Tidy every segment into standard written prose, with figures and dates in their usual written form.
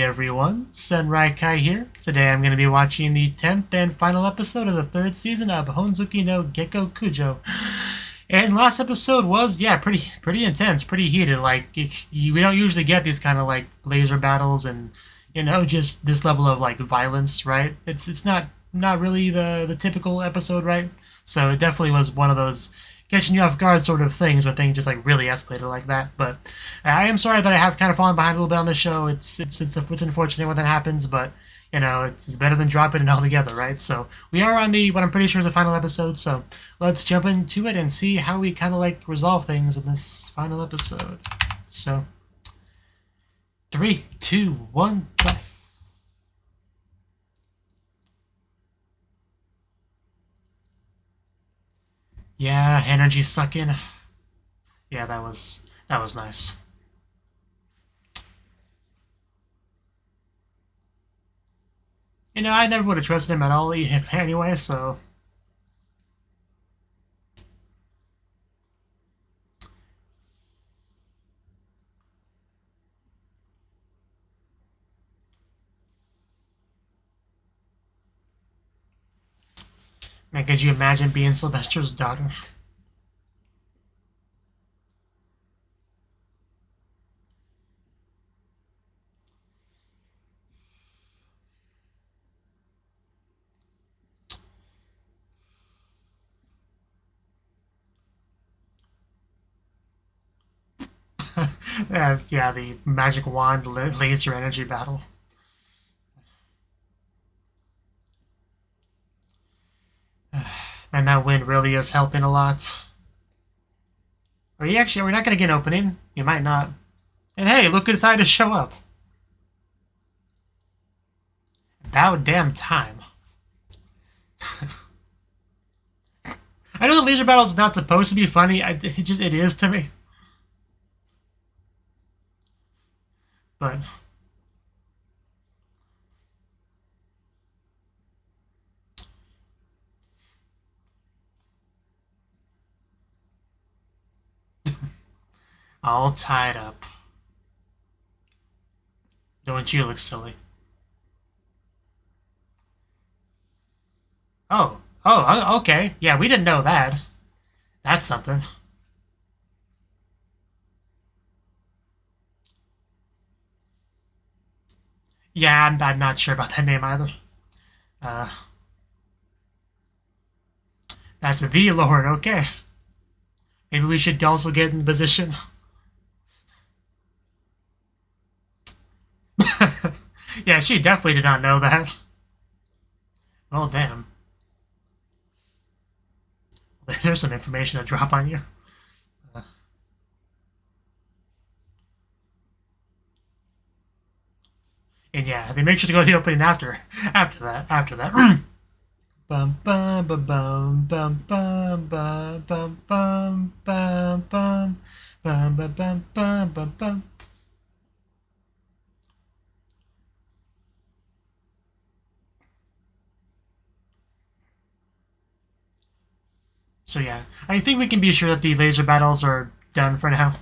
Hey everyone, Senrai here. Today I'm going to be watching the 10th and final episode of the 3rd season of Honzuki no Gekokujou. And last episode was, yeah, pretty intense, pretty heated. Like, we don't usually get these kind of, like, laser battles and, you know, just this level of, like, violence, right? It's not really the typical episode, right? So it definitely was one of those catching you off guard sort of things when things just like really escalated like that. But I am sorry that I have kind of fallen behind a little bit on the show. It's unfortunate when that happens, but you know it's better than dropping it altogether, right? So we are on the what I'm pretty sure is the final episode. So let's jump into it and see how we kind of like resolve things in this final episode. So 3, 2, 1, play. Yeah, energy sucking. Yeah, that was nice. You know, I never would have trusted him at all if anyway, so man, could you imagine being Sylvester's daughter? Yeah, the magic wand laser energy battle. Man, that wind really is helping a lot. Are we not going to get an opening? You might not. And hey, look who decided to show up. About damn time. I know the laser battle is not supposed to be funny. It is to me. But all tied up. Don't you look silly? Oh, okay. Yeah, we didn't know that. That's something. Yeah, I'm not sure about that name either. Uh, that's the Lord, okay. Maybe we should also get in position. Yeah, she definitely did not know that. Oh, damn. There's some information to drop on you. Uh, and yeah, they make sure to go to the opening after that. Bum bum bum bum bum bum bum bum bum bum bum bum bum bum bum bum. So yeah, I think we can be sure that the laser battles are done for now.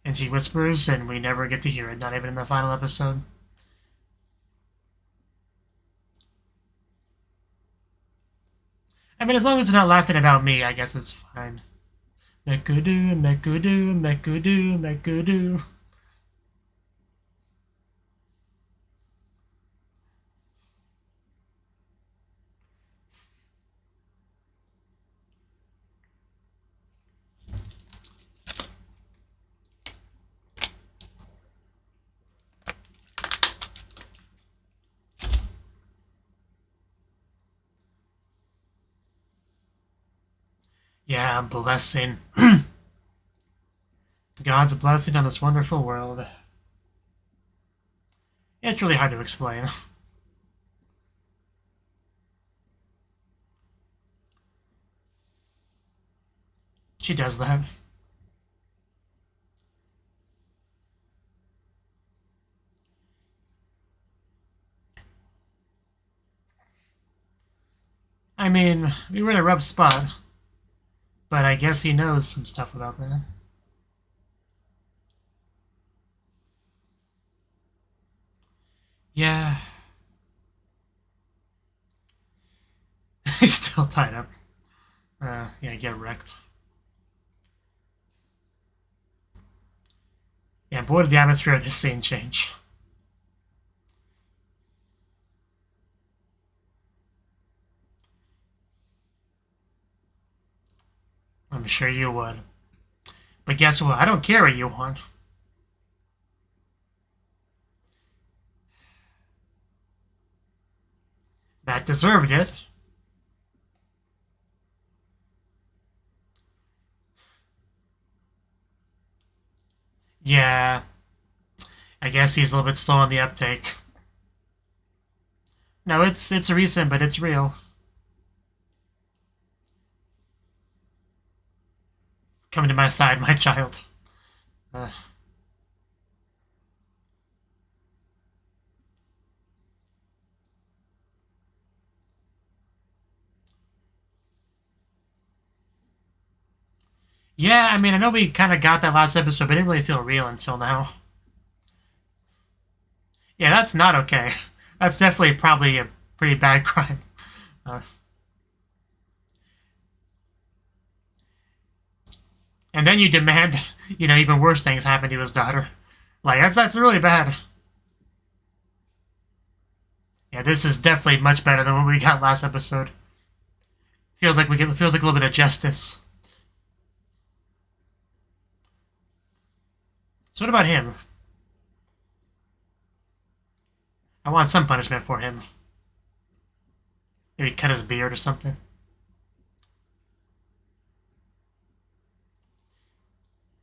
And she whispers, and we never get to hear it, not even in the final episode. I mean, as long as it's not laughing about me, I guess it's fine. Mekudu, Mekudu, Mekudu, Mekudu. Yeah, blessing. God's blessing on this wonderful world. It's really hard to explain. She does that. I mean, we were in a rough spot, but I guess he knows some stuff about that. Yeah. He's still tied up. Yeah, get wrecked. Yeah, boy, did the atmosphere of this scene change. I'm sure you would. But guess what? I don't care what you want. That deserved it. Yeah. I guess he's a little bit slow on the uptake. No, it's recent, but it's real. Come to my side, my child. Yeah, I mean, I know we kind of got that last episode, but it didn't really feel real until now. Yeah, that's not okay. That's definitely probably a pretty bad crime. Uh, and then you demand, even worse things happen to his daughter. Like, that's really bad. Yeah, this is definitely much better than what we got last episode. Feels like a little bit of justice. So what about him? I want some punishment for him. Maybe cut his beard or something.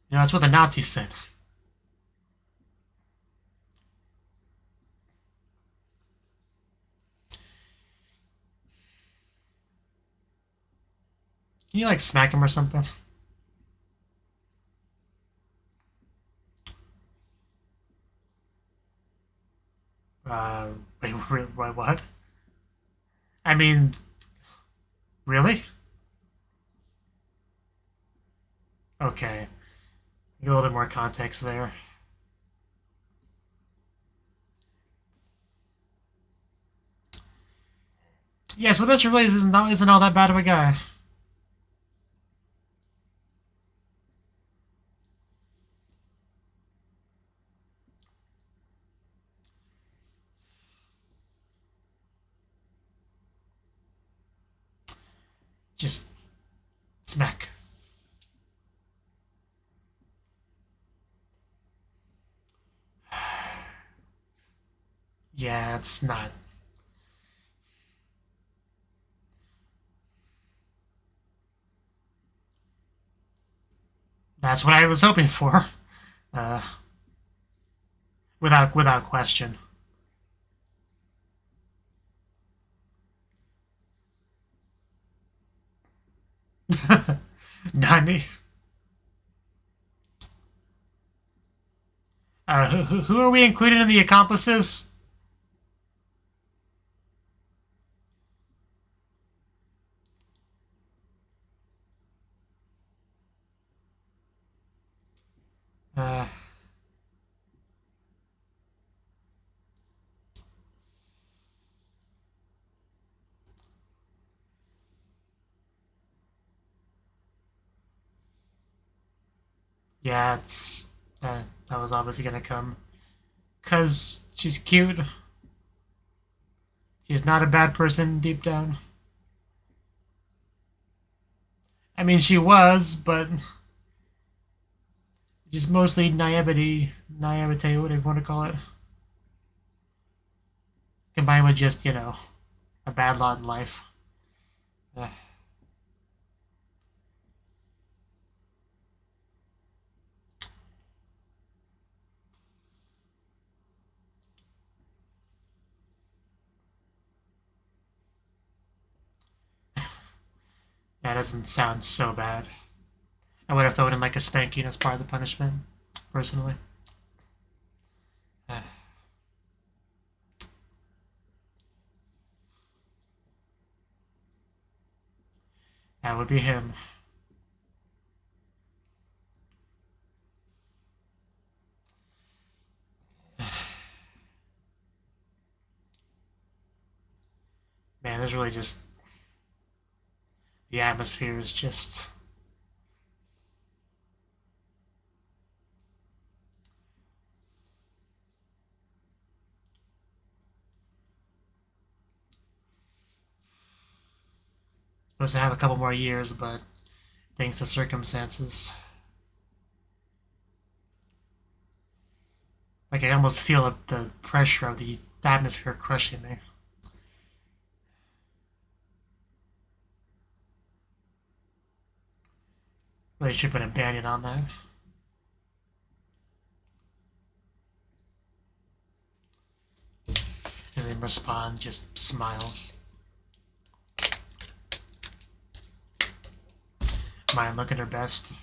That's what the Nazis said. Can you, smack him or something? Wait, what? I mean, really? Okay. Get a little bit more context there. Yeah, Sylvester really isn't all that bad of a guy. Just smack. Yeah, it's not. That's what I was hoping for. Uh, without question. Nani? Who are we including in the accomplices? Uh, yeah, it's that was obviously gonna come. 'Cause she's cute. She's not a bad person deep down. I mean, she was, but just mostly naivete, whatever you want to call it. Combined with just, a bad lot in life. That doesn't sound so bad. I would have thrown in a spanking as part of the punishment, personally. That would be him. Man, there's really just... The atmosphere is just... Supposed to have a couple more years, but thanks to circumstances. Like, I almost feel the pressure of the atmosphere crushing me. Really should put a banyan on that. Doesn't respond, just smiles. Mine looking her best.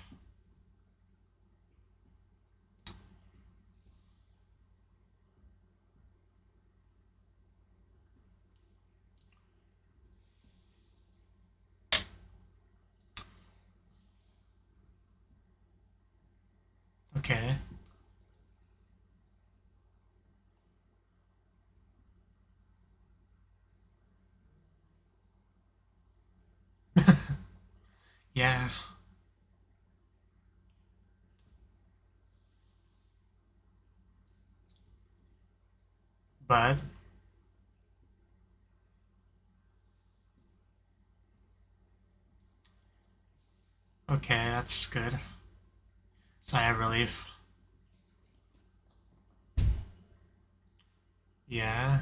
Okay. Yeah. But... Okay, that's good. Sigh of relief. Yeah.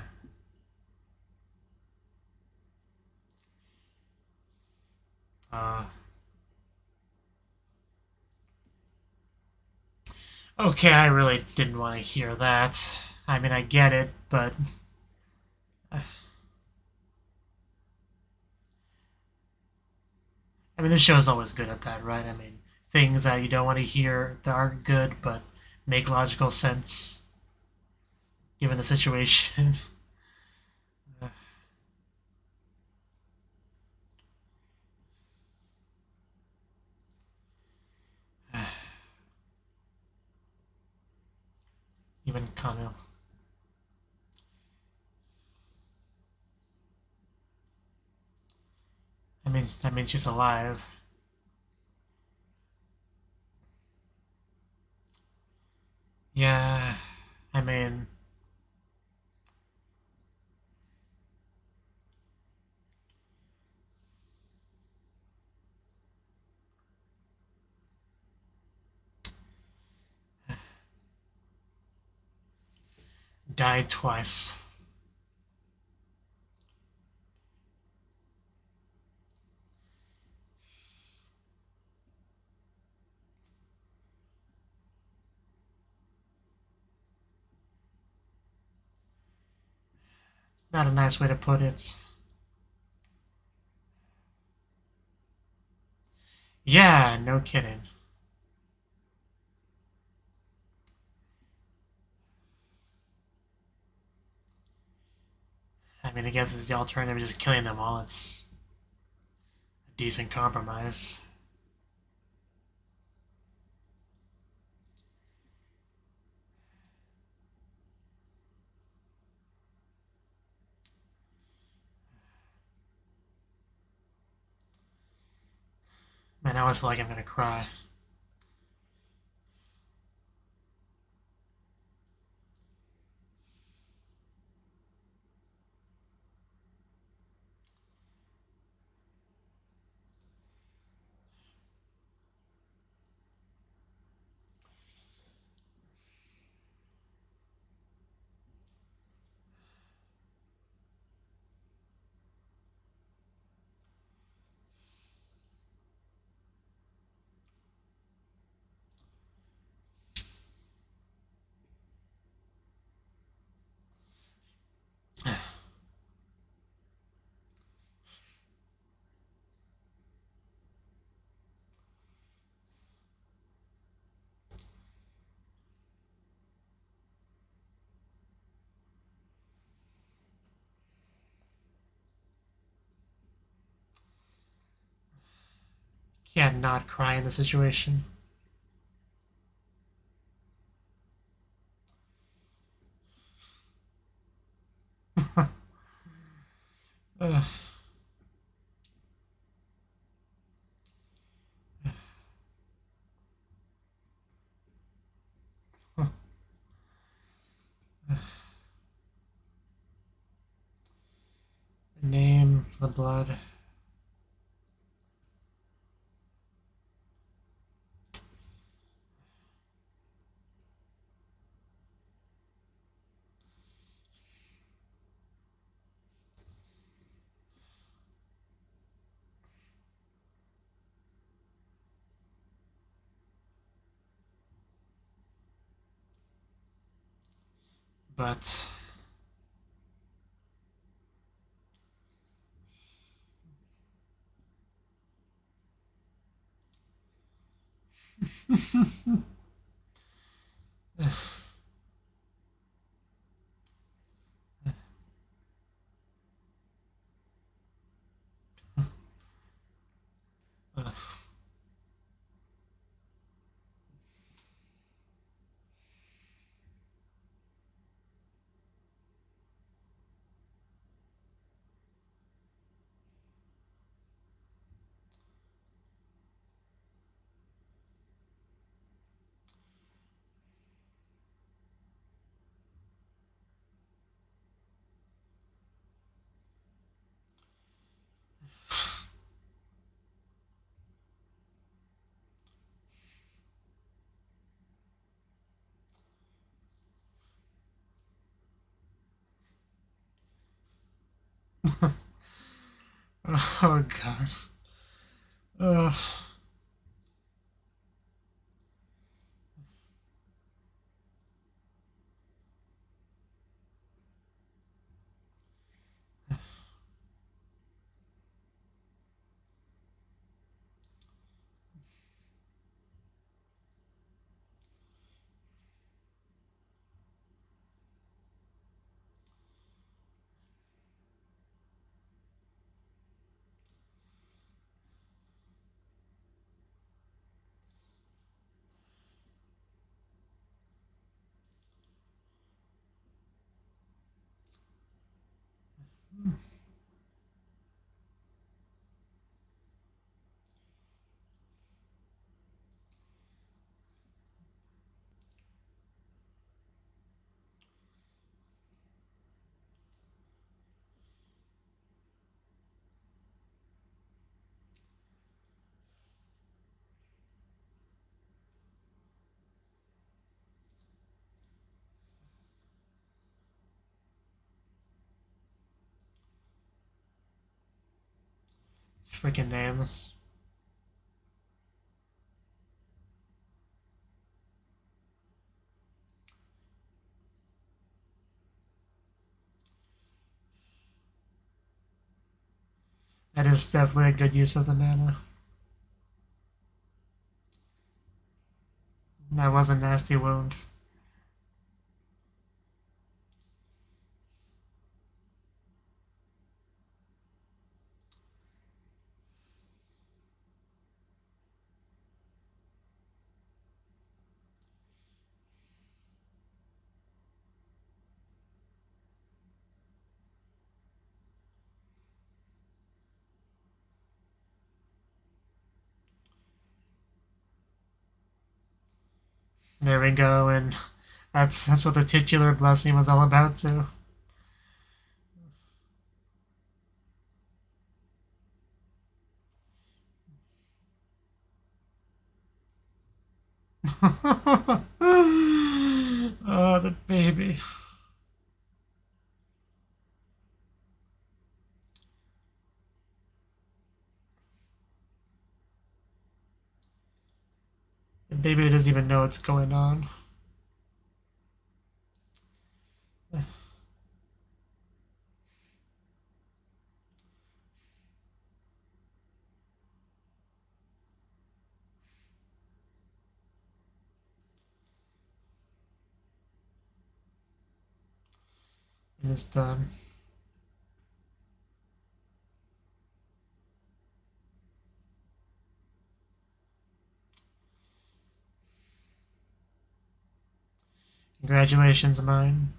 Okay, I really didn't want to hear that. I mean, I get it, but... I mean, this show is always good at that, right? I mean, things that you don't want to hear that aren't good, but make logical sense given the situation. Even Kano. I mean, she's alive. Yeah, I mean, died twice. Not a nice way to put it. Yeah, no kidding. I mean, I guess it's the alternative of just killing them all. It's a decent compromise. Man, I always feel like I'm gonna cry. Can't not cry in the situation. Ugh. The name, the blood. But oh god. Ugh. Freaking names. That is definitely a good use of the mana. That was a nasty wound. There we go, and that's what the titular blessing was all about too. Oh, the baby. The baby doesn't even know what's going on. And it's done. Congratulations, mine.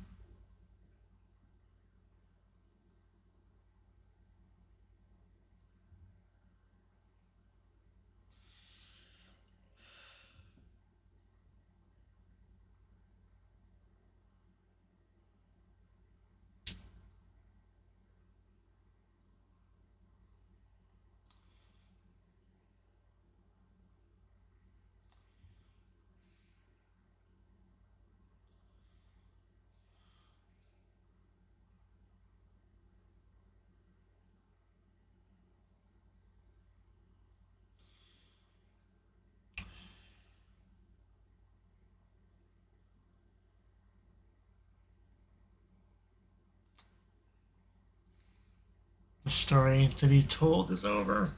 The story to be told is over.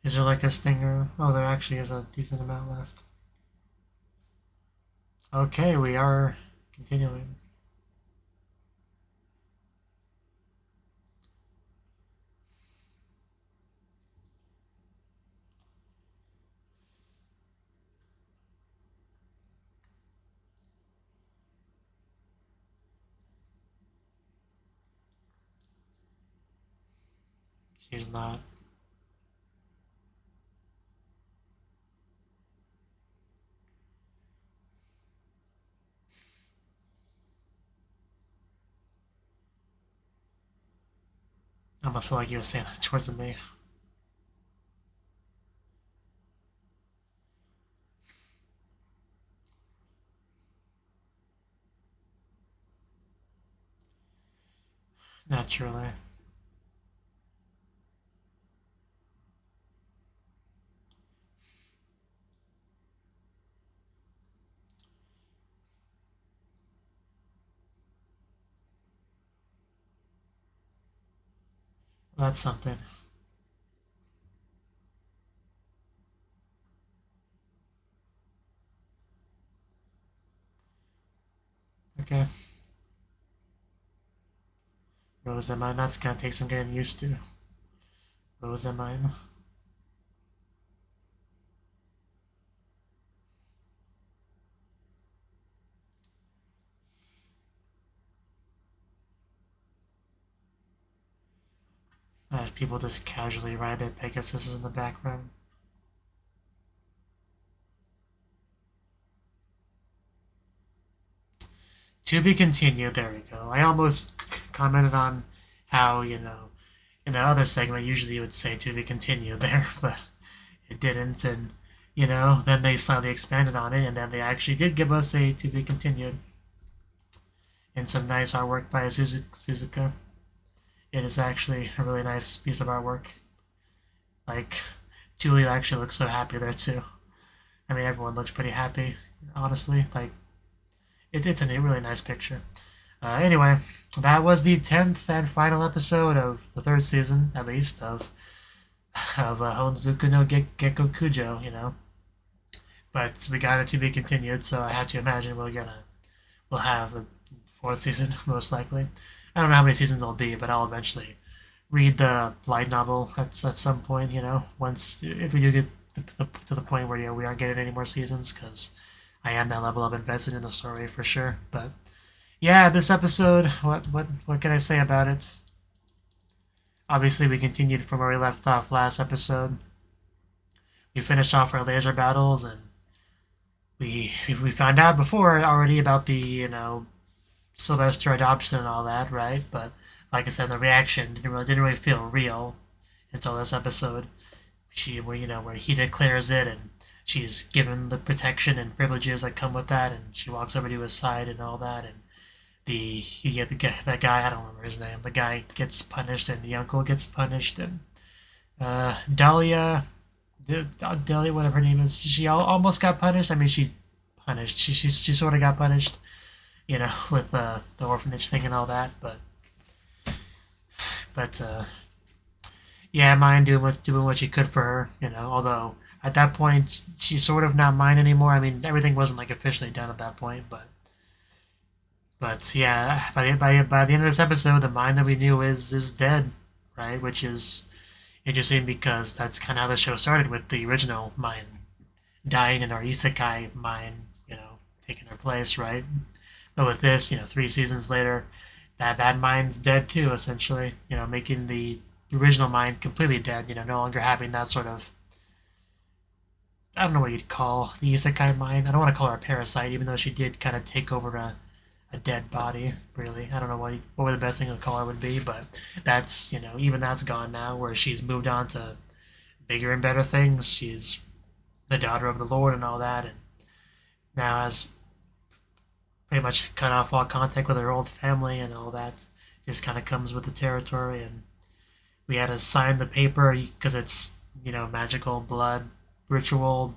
Is there like a stinger? Oh, there actually is a decent amount left. Okay, we are continuing. She's not. I almost feel like you were saying that towards me. Naturally. That's something. Okay. Rose and mine. That's gonna take some getting used to. Rose and mine. As people just casually ride their Pegasuses in the background. To be continued. There we go. I almost commented on how, in the other segment, usually you would say to be continued there, but it didn't. And, then they slightly expanded on it, and then they actually did give us a to be continued. And some nice artwork by Suzuka. It is actually a really nice piece of artwork. Like, Julia actually looks so happy there, too. I mean, everyone looks pretty happy, honestly. Like, it's a really nice picture. Anyway, that was the 10th and final episode of the third season, at least, of Honzuki no Gekokujou, But we got it to be continued, so I had to imagine we'll have the fourth season, most likely. I don't know how many seasons there'll be, but I'll eventually read the light novel at some point, once, if we do get to the point where we aren't getting any more seasons, because I am that level of invested in the story for sure. But yeah, this episode, what can I say about it? Obviously, we continued from where we left off last episode. We finished off our laser battles, and we found out before already about the Sylvester adoption and all that, right? But like I said, the reaction didn't really feel real until this episode. Where he declares it, and she's given the protection and privileges that come with that, and she walks over to his side and all that, and that guy, I don't remember his name, the guy gets punished, and the uncle gets punished, and Dahlia, whatever her name is, she almost got punished. I mean, she sort of got punished, with the orphanage thing and all that, but yeah, mine doing what she could for her, although at that point she's sort of not mine anymore. I mean, everything wasn't like officially done at that point, but yeah, by the end of this episode, the mine that we knew is dead, right? Which is interesting, because that's kind of how the show started, with the original mine dying and our isekai mine, taking her place, right? But with this, 3 seasons later, that mine's dead too, essentially, making the original mine completely dead, no longer having that sort of, I don't know what you'd call the isekai mine. I don't want to call her a parasite, even though she did kind of take over a dead body, really. I don't know what the best thing to call her would be, but that's, even that's gone now, where she's moved on to bigger and better things. She's the daughter of the Lord and all that, and now has pretty much cut off all contact with her old family and all that. Just kind of comes with the territory, and we had to sign the paper because it's, magical blood ritual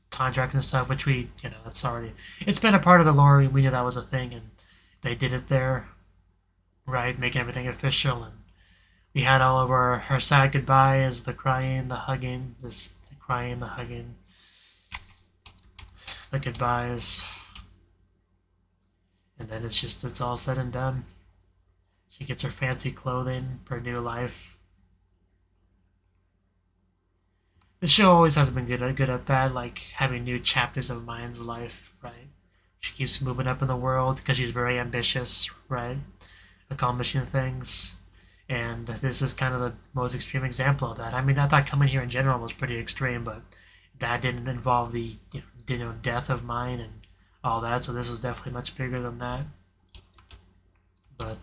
contracts and stuff, which we, that's already, it's been a part of the lore. We knew that was a thing, and they did it there, right, making everything official. And we had all of our sad goodbyes, the crying, the hugging, the crying, the hugging, the goodbyes, and then it's all said and done. She gets her fancy clothing, her new life. The show always has been good at that, like having new chapters of Mine's life, right? She keeps moving up in the world because she's very ambitious, right? Accomplishing things. And this is kind of the most extreme example of that. I mean, I thought coming here in general was pretty extreme, but that didn't involve the death of Mine and all that, so this is definitely much bigger than that. But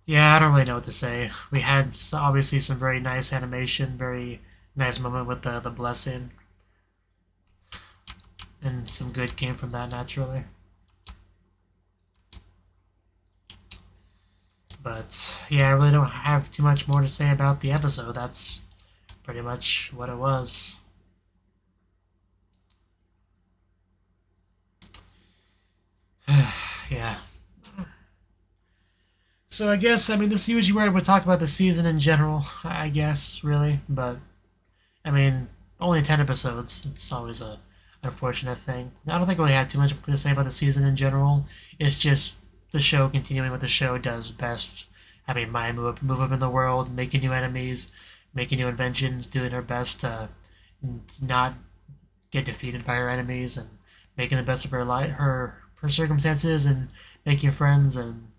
yeah, I don't really know what to say. We had obviously some very nice animation, very nice moment with the blessing, and some good came from that naturally. But yeah, I really don't have too much more to say about the episode. That's pretty much what it was. Yeah. So I guess, I mean, this is usually where I would talk about the season in general, I guess, really. But, I mean, only 10 episodes. It's always a unfortunate thing. I don't think I really have too much to say about the season in general. It's just the show continuing what the show does best. Having Maya move up in the world, making new enemies, making new inventions, doing her best to not get defeated by her enemies, and making the best of her circumstances, and making friends, and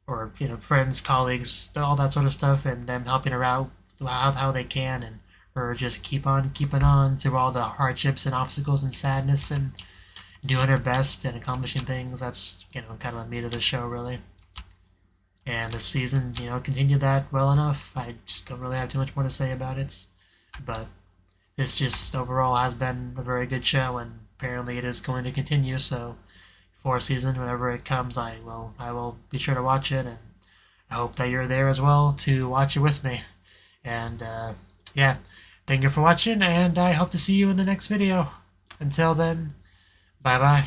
or friends, colleagues, all that sort of stuff, and them helping her out how they can, and her just keep on keeping on through all the hardships and obstacles and sadness, and doing her best and accomplishing things. That's kind of the meat of the show, really. And this season, continued that well enough. I just don't really have too much more to say about it, but this just overall has been a very good show, and apparently it is going to continue. So 4th season, whenever it comes, I will be sure to watch it, and I hope that you're there as well to watch it with me. And yeah, thank you for watching, and I hope to see you in the next video. Until then, bye bye.